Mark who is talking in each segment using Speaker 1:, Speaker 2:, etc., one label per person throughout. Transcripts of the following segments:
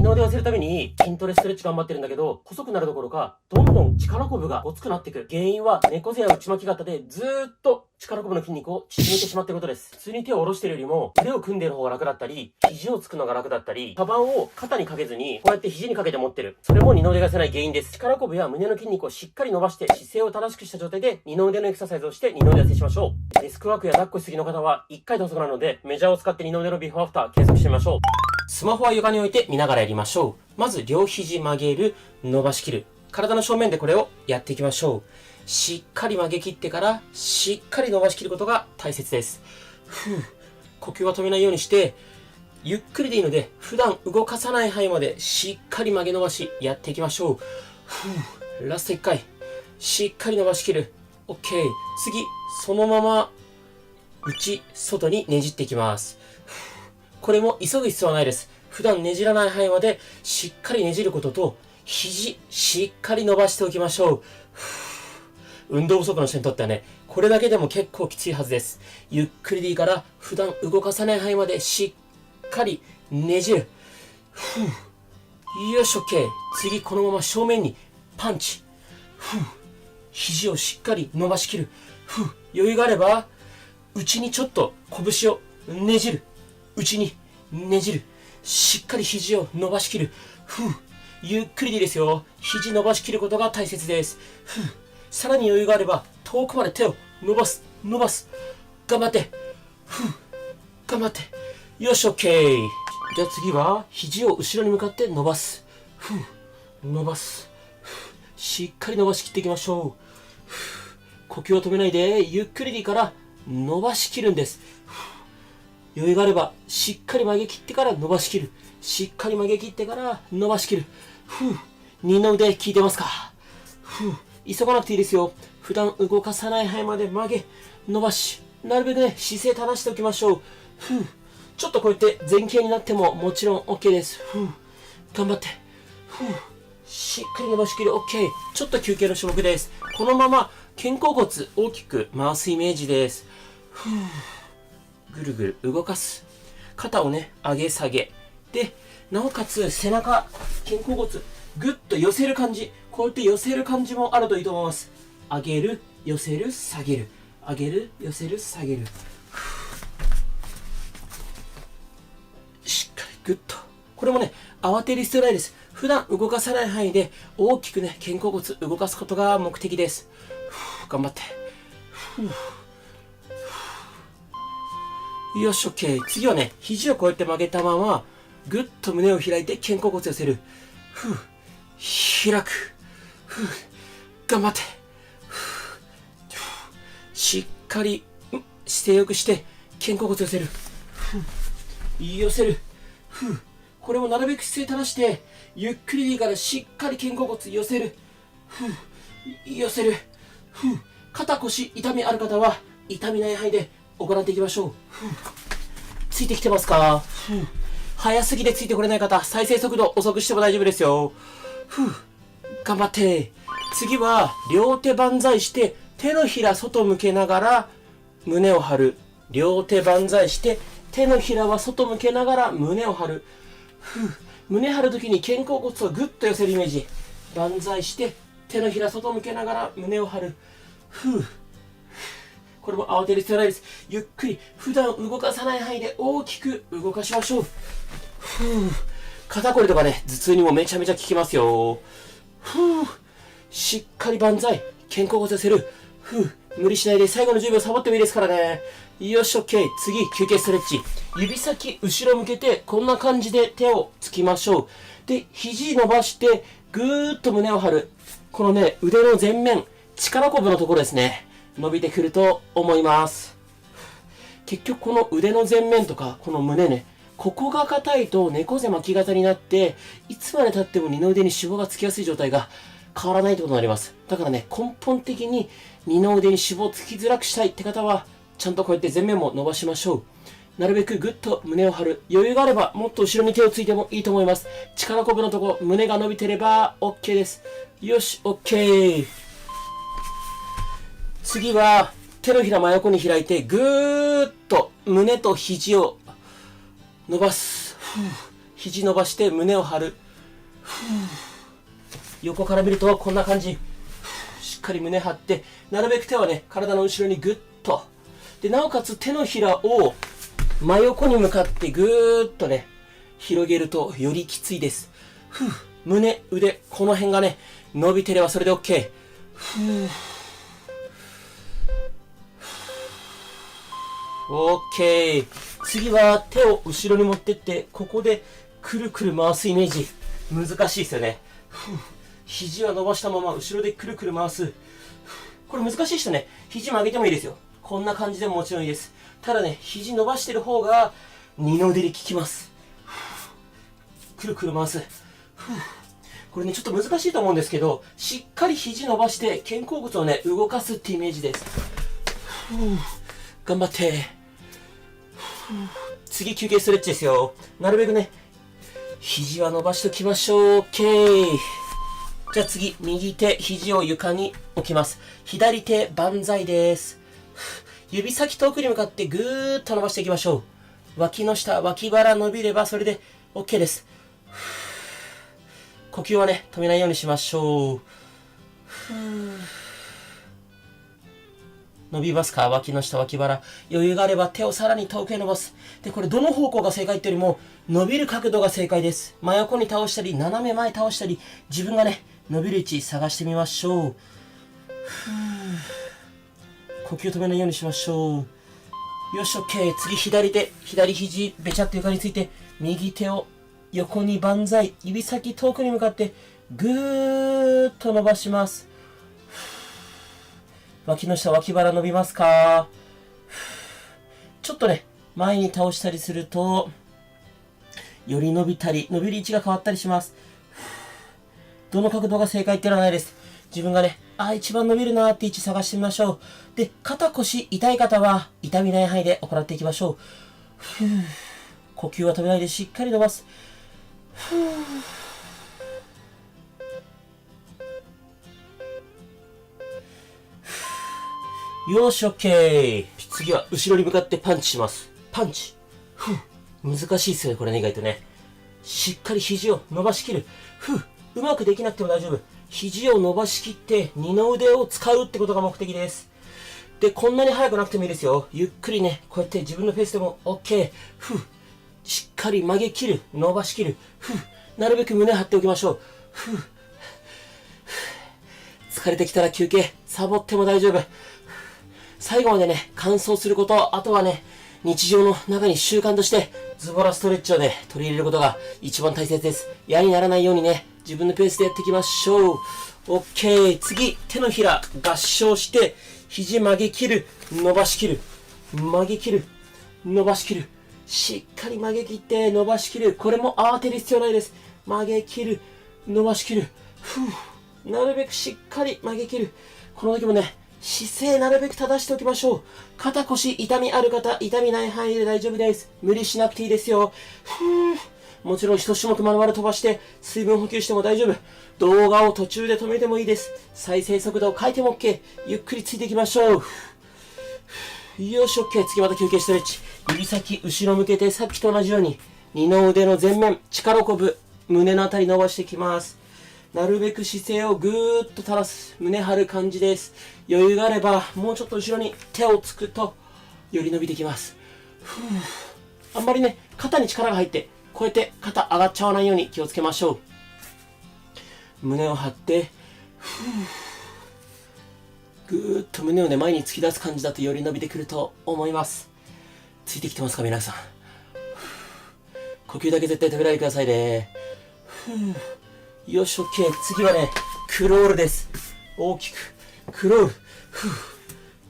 Speaker 1: の腕を寄せるために筋トレストレッチ頑張ってるんだけど、細くなるどころか、どんどん力こぶがごつくなっていく。原因は猫背や内巻き型でずーっと力こぶの筋肉を縮めてしまっていることです。普通に手を下ろしているよりも、腕を組んでいる方が楽だったり、肘をつくのが楽だったり、カバンを肩にかけずに、こうやって肘にかけて持ってる。それも二の腕が寄せない原因です。力こぶや胸の筋肉をしっかり伸ばして、姿勢を正しくした状態で、二の腕のエクササイズをして二の腕寄せしましょう。デスクワークや抱っこしすぎの方は、1回で遅くなるので、メジャーを使って二の腕のビフォーアフター計測してみましょう。スマホは床に置いて見ながらやりましょう。まず両肘曲げる、伸ばしきる。体の正面でこれをやっていきましょう。しっかり曲げ切ってからしっかり伸ばしきることが大切です。呼吸は止めないようにして、ゆっくりでいいので普段動かさない範囲までしっかり曲げ伸ばしやっていきましょう。ラスト1回。しっかり伸ばしきる。OK。次、そのまま内、外にねじっていきます。これも急ぐ必要はないです。普段ねじらない範囲までしっかりねじることと、肘しっかり伸ばしておきましょう。運動不足の人にとってはね、これだけでも結構きついはずです。ゆっくりでいいから普段動かさない範囲までしっかりねじる。よし OK。次このまま正面にパンチ。肘をしっかり伸ばしきる。余裕があれば内にちょっと拳をねじる。内にねじる。しっかり肘を伸ばしきる。ゆっくりでいいですよ。肘伸ばしきることが大切です。さらに余裕があれば遠くまで手を伸ばす。頑張って。頑張って。よし OK。じゃあ次は肘を後ろに向かって伸ばす。伸ばす。しっかり伸ばしきっていきましょう。呼吸を止めないでゆっくりでいいから伸ばしきるんです。余裕があればしっかり曲げ切ってから伸ばしきる。しっかり曲げ切ってから伸ばしきる。二の腕効いてますか？急がなくていいですよ。普段動かさない範囲まで曲げ伸ばし、なるべくね姿勢正しておきましょう。ちょっとこうやって前傾になってももちろん OK です。頑張って。しっかり伸ばしきる。 OK。 ちょっと休憩の種目です。このまま肩甲骨大きく回すイメージです。ぐるぐる動かす。肩をね上げ下げで、なおかつ背中、肩甲骨ぐっと寄せる感じ。こうやって寄せる感じもあるといいと思います。上げる、寄せる、下げる。上げる、寄せる、下げる。しっかりぐっと。これもね慌てる必要ないです。普段動かさない範囲で大きくね肩甲骨動かすことが目的です。頑張って。よし OK。 次はね肘をこうやって曲げたままぐっと胸を開いて肩甲骨寄せる。開く。頑張って。しっかり姿勢よくして肩甲骨寄せる。寄せる。これもなるべく姿勢正してゆっくりでいいからしっかり肩甲骨寄せる。寄せる。肩腰痛みある方は痛みない範囲で行っていきましょう。ついてきてますか？早すぎてついてこれない方、再生速度遅くしても大丈夫ですよ。頑張って。次は両手万歳して手のひら外向けながら胸を張る。両手万歳して手のひらは外向けながら胸を張る。胸張るときに肩甲骨をぐっと寄せるイメージ。万歳して手のひら外向けながら胸を張る。これも慌てる必要ないです。ゆっくり普段動かさない範囲で大きく動かしましょう。肩こりとかね頭痛にもめちゃめちゃ効きますよ。しっかり万歳。肩甲骨寄せる。無理しないで最後の10秒サボってもいいですからね。よし OK。 次休憩ストレッチ。指先後ろ向けてこんな感じで手をつきましょう。で肘伸ばしてぐーっと胸を張る。このね腕の前面力こぶのところですね伸びてくると思います。結局この腕の前面とかこの胸ね、ここが硬いと猫背巻き型になっていつまで経っても二の腕に脂肪がつきやすい状態が変わらないってことになります。だからね根本的に二の腕に脂肪をつきづらくしたいって方はちゃんとこうやって前面も伸ばしましょう。なるべくぐっと胸を張る。余裕があればもっと後ろに手をついてもいいと思います。力こぶのとこ胸が伸びてれば OK です。よし OK。次は手のひら真横に開いてぐーっと胸と肘を伸ばす。肘伸ばして胸を張る。横から見るとこんな感じ。しっかり胸張って、なるべく手はね、体の後ろにグッと。で、なおかつ手のひらを真横に向かってぐーっとね、広げるとよりきついです。胸、腕、この辺がね、伸びてればそれで OK。OK。次は手を後ろに持ってって、ここでくるくる回すイメージ。難しいですよね。肘は伸ばしたまま後ろでくるくる回す。これ難しい人ね、肘曲げてもいいですよ。こんな感じでももちろんいいです。ただね、肘伸ばしてる方が二の腕に効きます。くるくる回す。これね、ちょっと難しいと思うんですけど、しっかり肘伸ばして肩甲骨をね、動かすってイメージです。頑張って。次休憩ストレッチですよ。なるべくね、肘は伸ばしておきましょう。OK。じゃあ次、右手、肘を床に置きます。左手、万歳です。指先遠くに向かってぐーっと伸ばしていきましょう。脇の下、脇腹伸びればそれで OK です。呼吸はね、止めないようにしましょう。伸びますか？脇の下、脇腹。余裕があれば手をさらに遠くへ伸ばす。で、これどの方向が正解っていうよりも、伸びる角度が正解です。真横に倒したり、斜め前倒したり、自分がね、伸びる位置探してみましょう。呼吸止めないようにしましょう。よし、OK。次、左手、左肘、べちゃっと床について、右手を横に万歳。指先遠くに向かって、ぐーっと伸ばします。脇の下、脇腹伸びますか？ちょっとね、前に倒したりすると、より伸びたり、伸びる位置が変わったりします。どの角度が正解ってのはないです。自分がね、一番伸びるなーって位置探してみましょう。で、肩腰痛い方は、痛みない範囲で行っていきましょう。呼吸は止めないでしっかり伸ばす。よし、OK。次は後ろに向かってパンチします。パンチ。難しいですよね、これね、意外とね。しっかり肘を伸ばしきる。うまくできなくても大丈夫。肘を伸ばしきって二の腕を使うってことが目的です。で、こんなに速くなくてもいいですよ。ゆっくりね、こうやって自分のペースでも OK。しっかり曲げきる。伸ばしきる。なるべく胸張っておきましょう。疲れてきたら休憩。サボっても大丈夫。最後までね、完走すること、あとはね、日常の中に習慣として、ズボラストレッチをね、取り入れることが一番大切です。嫌にならないようにね、自分のペースでやっていきましょう。OK。次、手のひら合掌して、肘曲げ切る、伸ばし切る。曲げ切る、伸ばし切る。しっかり曲げ切って伸ばし切る。これも慌てる必要ないです。曲げ切る、伸ばし切る。なるべくしっかり曲げ切る。この時もね、姿勢なるべく正しておきましょう。肩腰痛みある方、痛みない範囲で大丈夫です。無理しなくていいですよ。もちろん一種目丸々飛ばして水分補給しても大丈夫。動画を途中で止めてもいいです。再生速度を変えても OK。ゆっくりついていきましょう。よし OK。次また休憩ストレッチ。指先後ろ向けてさっきと同じように二の腕の前面、力こぶ、胸のあたり伸ばしていきます。なるべく姿勢をぐーっと垂らす。胸張る感じです。余裕があれば、もうちょっと後ろに手をつくと、より伸びてきます。あんまりね、肩に力が入って、こうやって肩上がっちゃわないように気をつけましょう。胸を張って、ぐーっと胸をね、前に突き出す感じだとより伸びてくると思います。ついてきてますか、皆さん。呼吸だけ絶対止めないでくださいね。よし、OK。次はね、クロールです。大きく、クロール。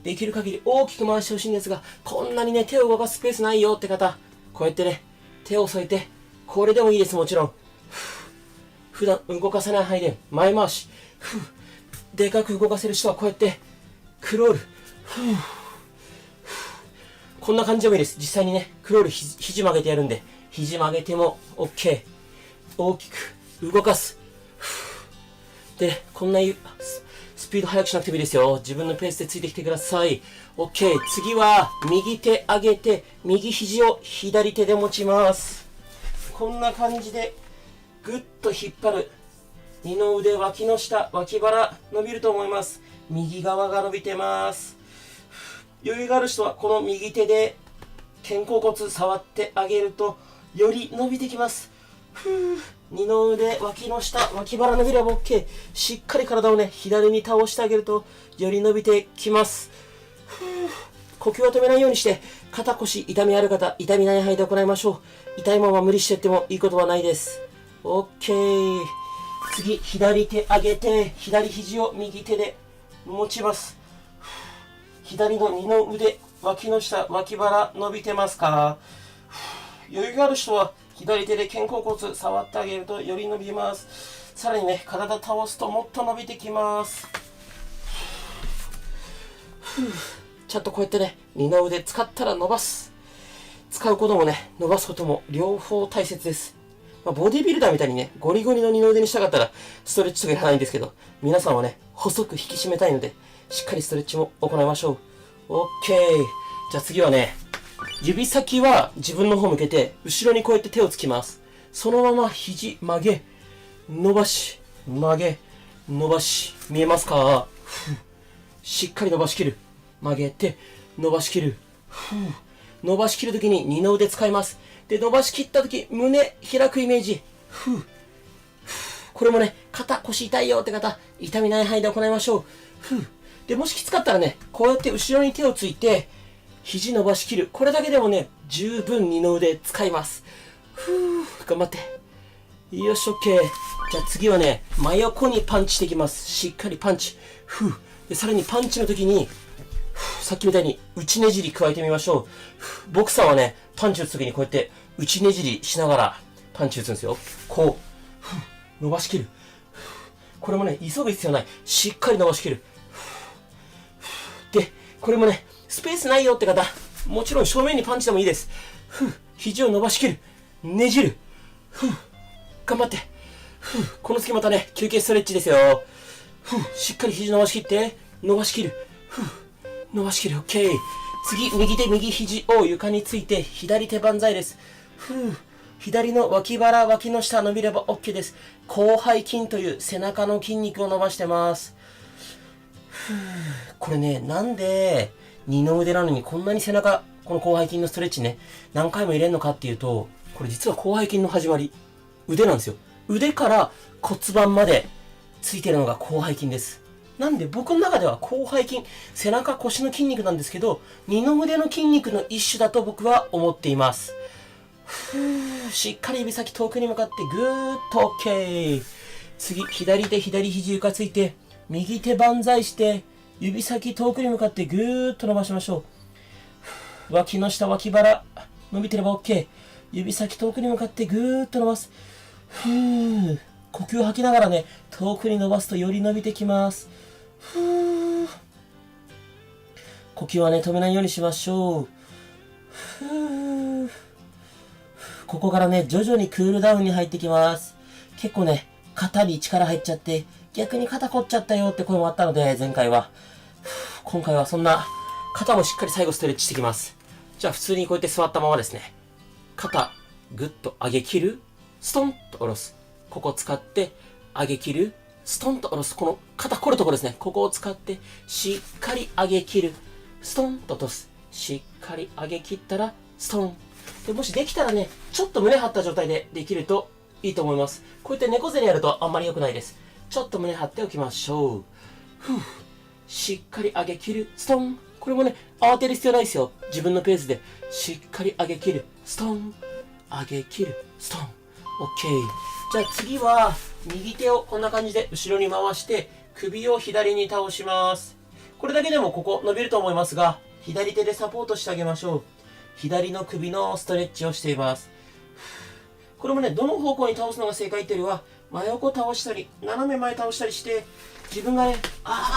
Speaker 1: できる限り大きく回してほしいんですが、こんなにね、手を動かすスペースないよって方、こうやってね、手を添えて、これでもいいです、もちろん。普段動かさない範囲で、前回し。でかく動かせる人はこうやって、クロール。こんな感じでもいいです。実際にね、クロール肘曲げてやるんで、肘曲げても OK。大きく動かす。で、こんなスピード速くしなくてもいいですよ。自分のペースでついてきてください。OK。次は、右手上げて、右肘を左手で持ちます。こんな感じでぐっと引っ張る。二の腕、脇の下、脇腹伸びると思います。右側が伸びてます。余裕がある人はこの右手で肩甲骨触ってあげるとより伸びてきます。二の腕、脇の下、脇腹伸びれば OK。しっかり体をね、左に倒してあげるとより伸びてきます。呼吸は止めないようにして、肩腰痛みある方、痛みない範囲で行いましょう。痛いまま無理してやってもいいことはないです。OK。次、左手上げて、左肘を右手で持ちます。左の二の腕、脇の下、脇腹伸びてますか？余裕がある人は左手で肩甲骨触ってあげるとより伸びます。さらにね、体倒すともっと伸びてきます。ちゃんとこうやってね、二の腕使ったら伸ばす。使うこともね、伸ばすことも両方大切です。ボディビルダーみたいにね、ゴリゴリの二の腕にしたかったらストレッチとかいらないんですけど、皆さんはね、細く引き締めたいので、しっかりストレッチも行いましょう。OK。じゃあ次はね、指先は自分の方向けて、後ろにこうやって手をつきます。そのまま肘曲げ、伸ばし、曲げ、伸ばし。見えますか？しっかり伸ばしきる。曲げて、伸ばしきる。伸ばしきるときに二の腕使います。で、伸ばしきったとき、胸開くイメージ。これもね、肩、腰痛いよって方、痛みない範囲で行いましょう。で、もしきつかったらね、こうやって後ろに手をついて、肘伸ばしきる。これだけでもね、十分二の腕使います。頑張って。よし、OK。じゃあ次はね、真横にパンチしていきます。しっかりパンチ。で、さらにパンチの時に、さっきみたいに内ねじり加えてみましょう。ボクサーはね、パンチ打つ時にこうやって内ねじりしながらパンチ打つんですよ。こう、伸ばしきる。これもね、急ぐ必要ない。しっかり伸ばしきる。で、これもね、スペースないよって方、もちろん正面にパンチでもいいです。肘を伸ばしきる。ねじる。頑張って。この次またね、休憩ストレッチですよ。しっかり肘伸ばしきって、伸ばしきる。伸ばしきる。OK。次、右手、右肘を床について、左手万歳です。左の脇腹、脇の下伸びれば OK です。広背筋という背中の筋肉を伸ばしてます。これね、なんで二の腕なのにこんなに背中、この広背筋のストレッチね、何回も入れるのかっていうと、これ実は広背筋の始まり、腕なんですよ。腕から骨盤までついてるのが広背筋です。なんで僕の中では広背筋、背中腰の筋肉なんですけど、二の腕の筋肉の一種だと僕は思っています。しっかり指先遠くに向かってぐーっと OK。次、左手左肘床ついて、右手万歳して、指先遠くに向かってぐーっと伸ばしましょう。脇の下、脇腹、伸びてれば OK。指先遠くに向かってぐーっと伸ばす。呼吸を吐きながらね、遠くに伸ばすとより伸びてきます。呼吸はね、止めないようにしましょう。ここからね、徐々にクールダウンに入ってきます。結構ね、肩に力入っちゃって、逆に肩凝っちゃったよって声もあったので、前回は。今回はそんな、肩もしっかり最後ストレッチしていきます。じゃあ普通にこうやって座ったままですね。肩、ぐっと上げ切る。ストンと下ろす。ここ使って、上げ切る。ストンと下ろす。この肩凝るところですね。ここを使って、しっかり上げ切る。ストンと落とす。しっかり上げ切ったら、ストン。で、もしできたらね、ちょっと胸張った状態でできるといいと思います。こうやって猫背でやるとあんまり良くないです。ちょっと胸張っておきましょう。しっかり上げ切る。ストン。これもね、慌てる必要ないですよ。自分のペースで、しっかり上げ切る。ストン。上げ切る。ストン。OK。じゃあ次は、右手をこんな感じで後ろに回して、首を左に倒します。これだけでもここ伸びると思いますが、左手でサポートしてあげましょう。左の首のストレッチをしています。これもね、どの方向に倒すのが正解っていうよりは、真横倒したり、斜め前倒したりして、自分がね、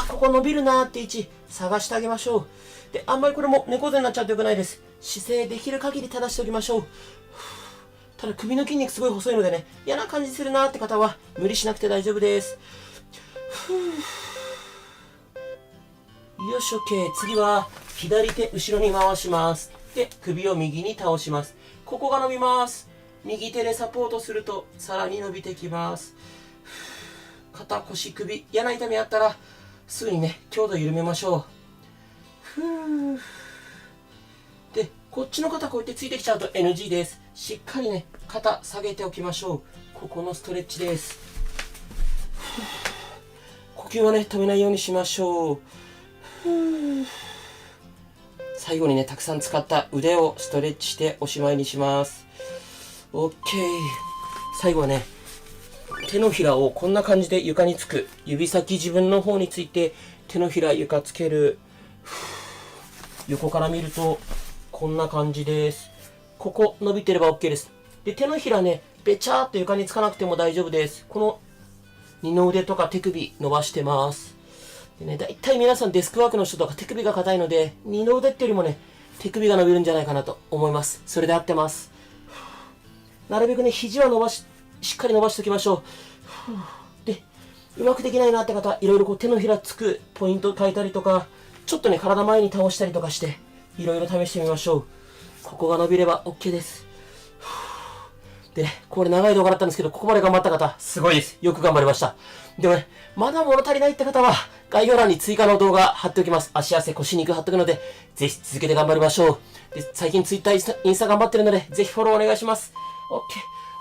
Speaker 1: ここ伸びるなーって位置、探してあげましょう。で、あんまりこれも猫背になっちゃうと良くないです。姿勢できる限り正しておきましょう。ただ首の筋肉すごい細いのでね、嫌な感じするなーって方は、無理しなくて大丈夫です。よし、OK。次は、左手後ろに回します。で、首を右に倒します。ここが伸びます。右手でサポートするとさらに伸びてきます。肩、腰、首、嫌な痛みあったらすぐにね、強度緩めましょう。で、こっちの肩こうやってついてきちゃうと NG です。しっかりね、肩下げておきましょう。ここのストレッチです。呼吸はね、止めないようにしましょう。最後にね、たくさん使った腕をストレッチしておしまいにします。OK。最後はね、手のひらをこんな感じで床につく。指先自分の方について手のひら床つける。横から見るとこんな感じです。ここ伸びてれば OK です。で、手のひらね、べちゃーっと床につかなくても大丈夫です。この二の腕とか手首伸ばしてます。でね、だいたい皆さんデスクワークの人とか手首が硬いので、二の腕ってよりもね、手首が伸びるんじゃないかなと思います。それで合ってます。なるべくね、肘はしっかり伸ばしておきましょう。で、うまくできないなって方、いろいろこう手のひらつくポイント変えたりとか、ちょっとね、体前に倒したりとかして、いろいろ試してみましょう。ここが伸びれば OK です。でね、これ長い動画だったんですけど、ここまで頑張った方、すごいです。よく頑張りました。でもね、まだ物足りないって方は、概要欄に追加の動画貼っておきます。足汗、腰肉貼っておくので、ぜひ続けて頑張りましょう。で、最近 Twitter、インスタ頑張ってるので、ぜひフォローお願いします。OK。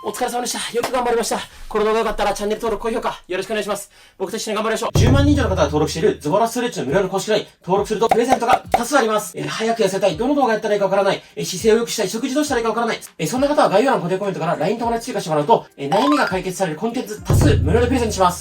Speaker 1: お疲れ様でした。よく頑張りました。この動画が良かったらチャンネル登録、高評価よろしくお願いします。僕と一緒に頑張りましょう。10万人以上の方が登録しているズボラストレッチの無料の公式 LINE、登録するとプレゼントが多数あります。早く痩せたい、どの動画やったらいいかわからない、姿勢を良くしたい、食事どうしたらいいかわからない。そんな方は概要欄の固定コメントから LINE 友達追加してもらうと、悩みが解決されるコンテンツ多数無料でプレゼントします。